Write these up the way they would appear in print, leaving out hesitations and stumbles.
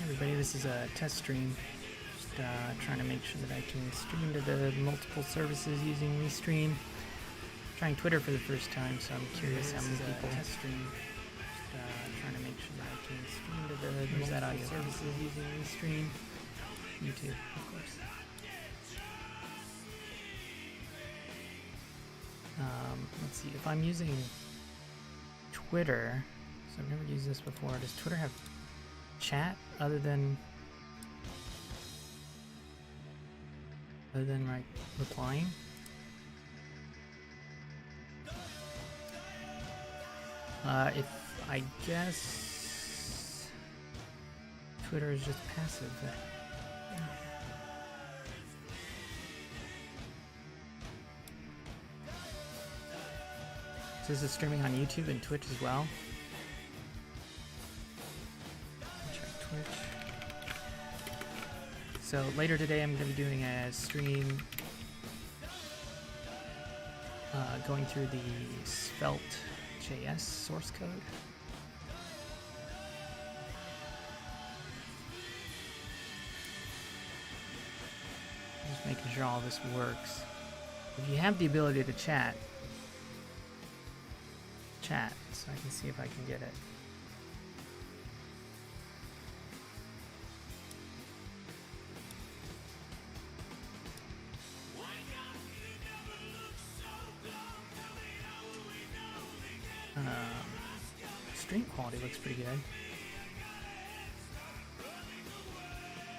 Everybody, this is a test stream. Just trying to make sure that I can stream to the multiple services using Restream. Trying Twitter for the first time, so I'm curious how many people. Test stream. Just trying to make sure that I can stream to the multiple services using Restream. YouTube, of course. Let's see, if I'm using Twitter, so I've never used this before, does Twitter have chat other than like replying? If I guess Twitter is just passive. So this is streaming on YouTube and Twitch as well. Check Twitch. So later today I'm going to be doing a stream going through the Svelte.js source code. Just making sure all this works. If you have the ability to chat, so I can see if I can get it. Stream quality looks pretty good.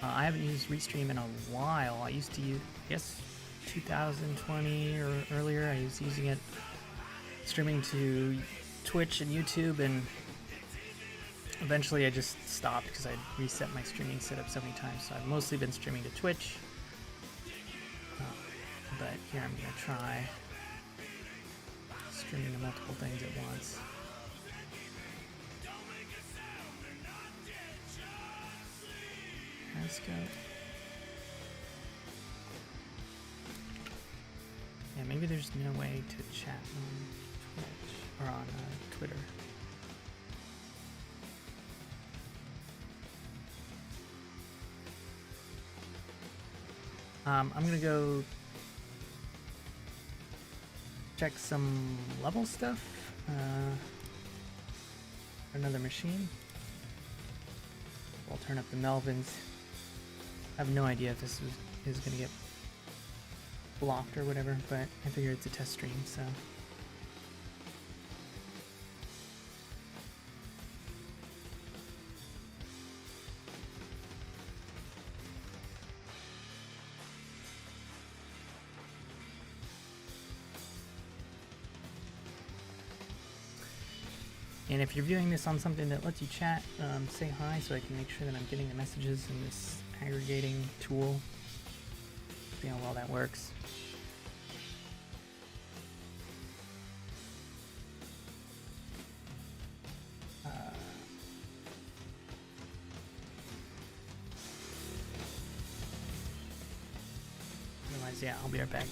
I haven't used Restream in a while. I used to use, I guess 2020 or earlier, I was using it streaming to Twitch and YouTube, and eventually I just stopped because I'd reset my streaming setup so many times. So I've mostly been streaming to Twitch, but here I'm going to try streaming to multiple things at once. Let's go. Yeah, maybe there's no way to chat on Twitch or on Twitter. I'm gonna go check some level stuff. Another machine. I'll turn up the Melvins. I have no idea if this is going to get blocked or whatever, but I figure it's a test stream, so. And if you're viewing this on something that lets you chat, say hi so I can make sure that I'm getting the messages in this aggregating tool. See how well that works. Otherwise, yeah, I'll be right back.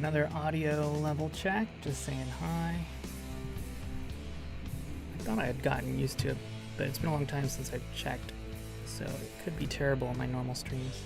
another audio level check, just saying hi. I thought I had gotten used to it, but it's been a long time since I've checked, so it could be terrible on my normal streams.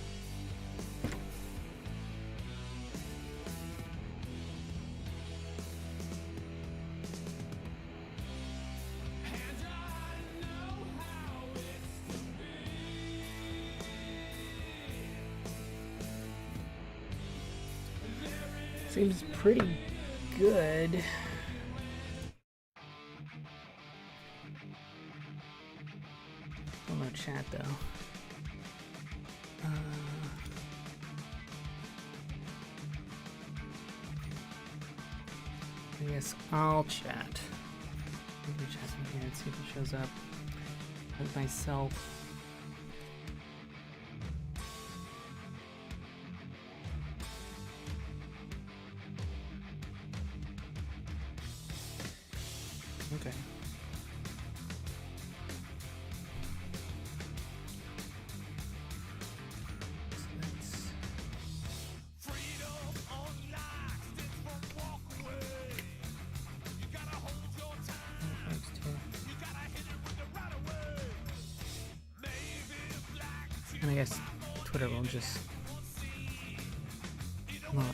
Seems pretty good. Still no chat though. I guess I'll chat. Maybe chat in here and see if it shows up. With myself. Okay. And I guess Twitter will just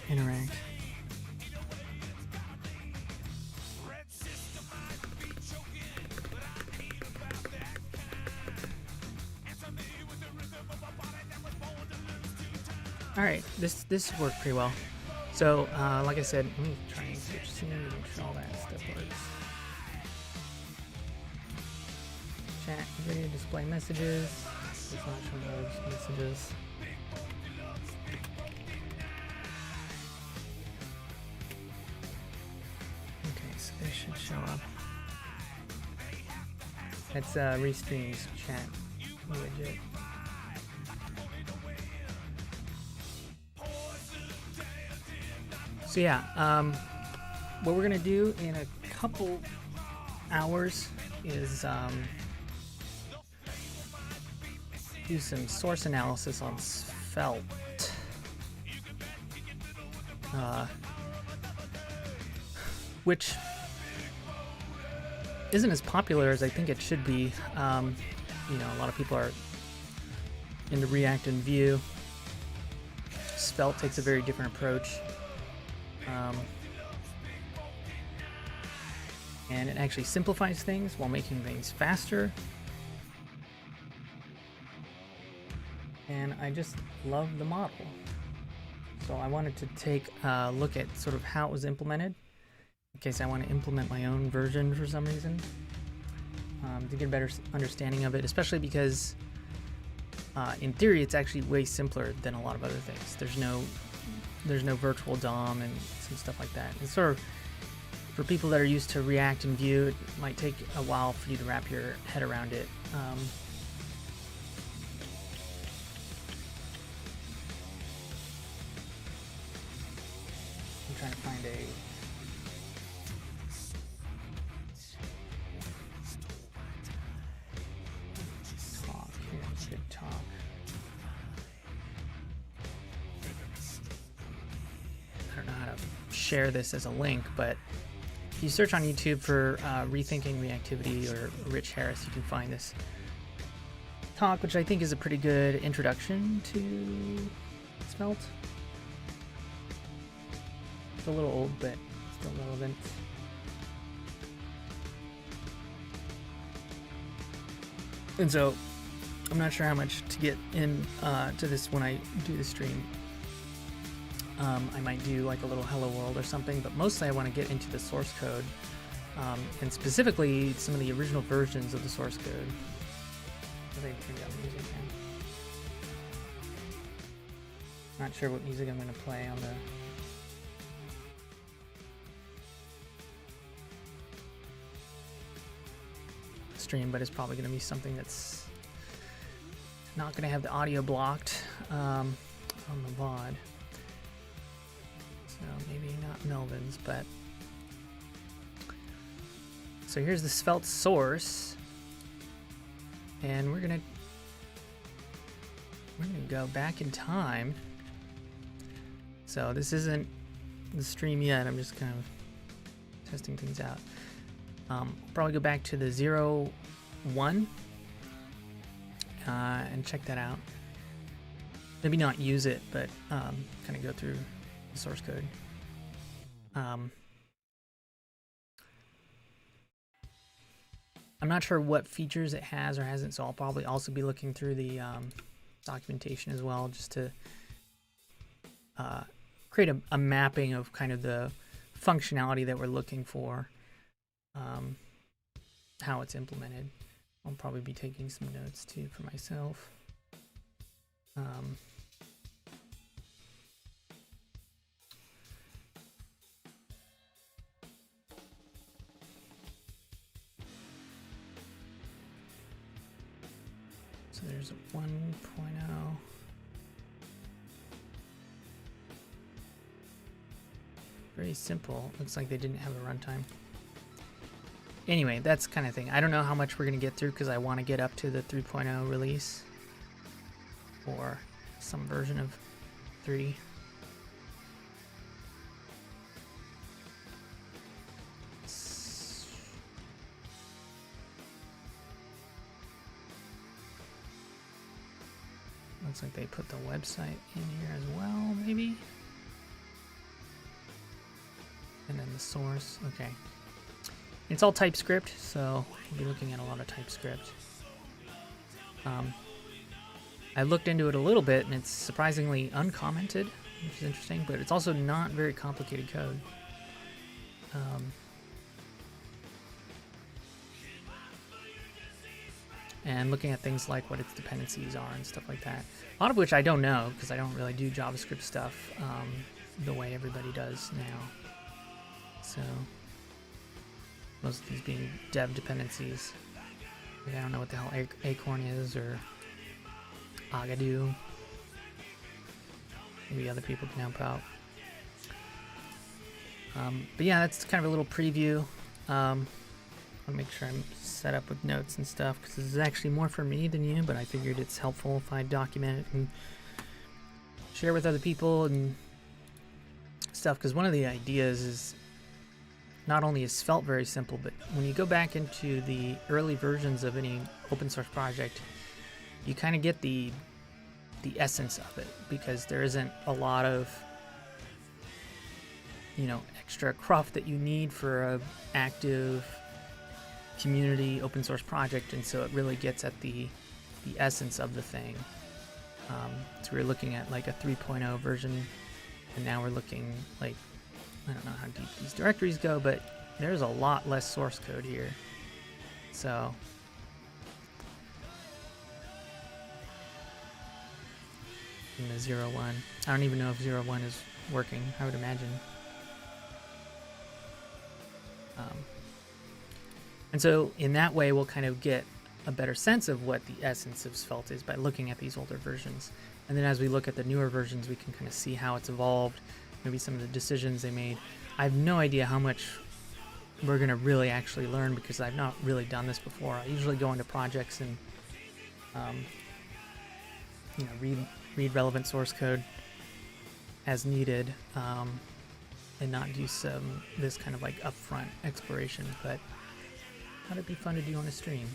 interact. All right, this worked pretty well. So, like I said, let me try and switch scenes and make sure all that stuff works. Chat, video, display messages. It's not showing those messages. Okay, so they should show up. That's Restream's chat widget. So yeah, what we're gonna do in a couple hours is do some source analysis on Svelte, which isn't as popular as I think it should be. You know, a lot of people are into React and Vue. Svelte takes a very different approach. And it actually simplifies things while making things faster. And I just love the model. So I wanted to take a look at sort of how it was implemented, in case I want to implement my own version for some reason, to get a better understanding of it, especially because in theory it's actually way simpler than a lot of other things. There's no virtual DOM and some stuff like that. It's sort of, for people that are used to React and Vue, it might take a while for you to wrap your head around it. I'm trying to find a talk here. Good talk. I don't know how to share this as a link, but if you search on YouTube for Rethinking Reactivity or Rich Harris, you can find this talk, which I think is a pretty good introduction to Svelte. It's a little old, but still relevant. And so, I'm not sure how much to get in to this when I do the stream. I might do like a little hello world or something, but mostly I want to get into the source code, and specifically some of the original versions of the source code. As I turn down the music now. Not sure what music I'm going to play on the stream, but it's probably going to be something that's not going to have the audio blocked on the VOD. So maybe not Melvin's, but so here's the Svelte source, and we're gonna go back in time. So this isn't the stream yet. I'm just kind of testing things out. Probably go back to the 0.1 and check that out. Maybe not use it, but kind of go through the source code. I'm not sure what features it has or hasn't, so I'll probably also be looking through the documentation as well, just to create a mapping of kind of the functionality that we're looking for, how it's implemented. I'll probably be taking some notes too for myself. So there's a 1.0. Very simple. Looks like they didn't have a runtime. Anyway, that's kind of thing. I don't know how much we're going to get through because I want to get up to the 3.0 release or some version of 3. Looks like they put the website in here as well, maybe. And then the source. Okay. It's all TypeScript, so we'll be looking at a lot of TypeScript. I looked into it a little bit, and it's surprisingly uncommented, which is interesting, but it's also not very complicated code. And looking at things like what its dependencies are and stuff like that. A lot of which I don't know, because I don't really do JavaScript stuff the way everybody does now. So most of these being dev dependencies. Like, I don't know what the hell Acorn is or Agadoo. Maybe other people can help out. But yeah, that's kind of a little preview. I'll make sure I'm set up with notes and stuff because this is actually more for me than you, but I figured it's helpful if I document it and share with other people and stuff, because one of the ideas is not only is Svelte very simple, but when you go back into the early versions of any open source project, you kind of get the essence of it, because there isn't a lot of, you know, extra cruft that you need for a active community open source project, and so it really gets at the essence of the thing. So we're looking at like a 3.0 version, and now we're looking like, I don't know how deep these directories go, but there's a lot less source code here. So in the 0.1, I don't even know if 0.1 is working. I would imagine. And so in that way, we'll kind of get a better sense of what the essence of Svelte is by looking at these older versions. And then as we look at the newer versions, we can kind of see how it's evolved, maybe some of the decisions they made. I have no idea how much we're going to really actually learn, because I've not really done this before. I usually go into projects and you know, read relevant source code as needed, and not do this kind of like upfront exploration. But thought it'd be fun to do on a stream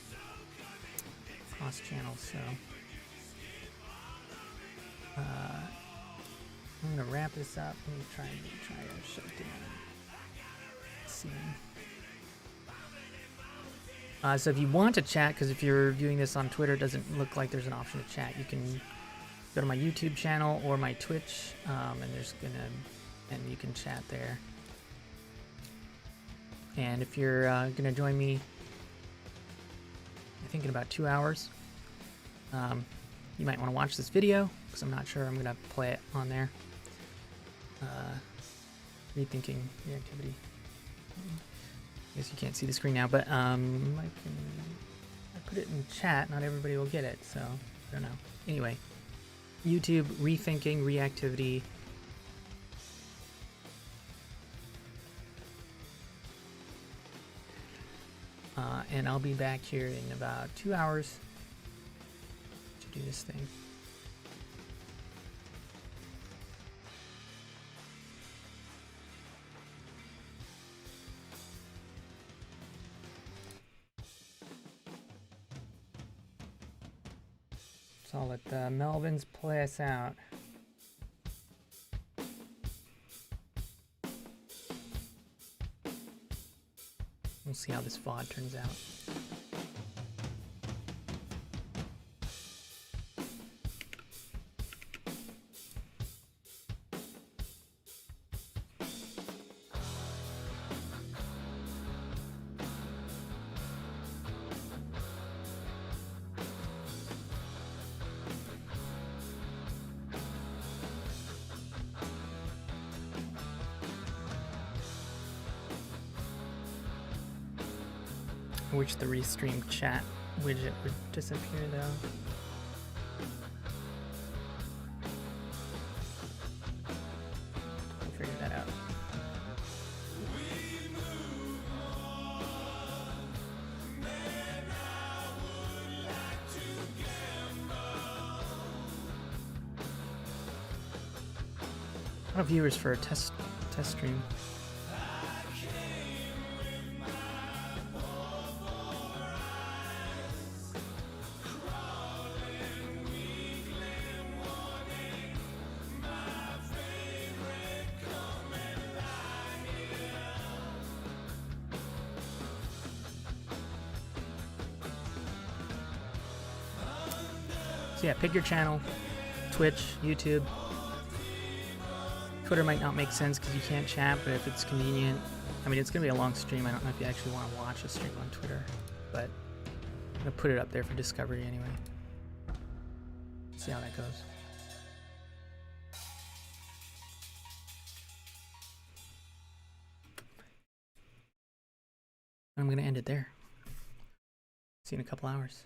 cross channels. So I'm gonna wrap this up. Let me try to shut down. Let's see. So if you want to chat, because if you're viewing this on Twitter, it doesn't look like there's an option to chat. You can go to my YouTube channel or my Twitch, and you can chat there. And if you're gonna join me, I think in about 2 hours, you might want to watch this video, because I'm not sure I'm gonna play it on there. Rethinking reactivity. I guess you can't see the screen now, but I put it in chat. Not everybody will get it, so I don't know. Anyway, YouTube, rethinking reactivity. And I'll be back here in about 2 hours to do this thing. So I'll let the Melvins play us out. We'll see how this VOD turns out. I wish the Restream chat widget would disappear though. We'll figure that out. A lot of viewers for a test stream. So yeah, pick your channel, Twitch, YouTube. Twitter might not make sense because you can't chat, but if it's convenient, I mean, it's going to be a long stream. I don't know if you actually want to watch a stream on Twitter, but I'm going to put it up there for discovery anyway. See how that goes. I'm going to end it there. See you in a couple hours.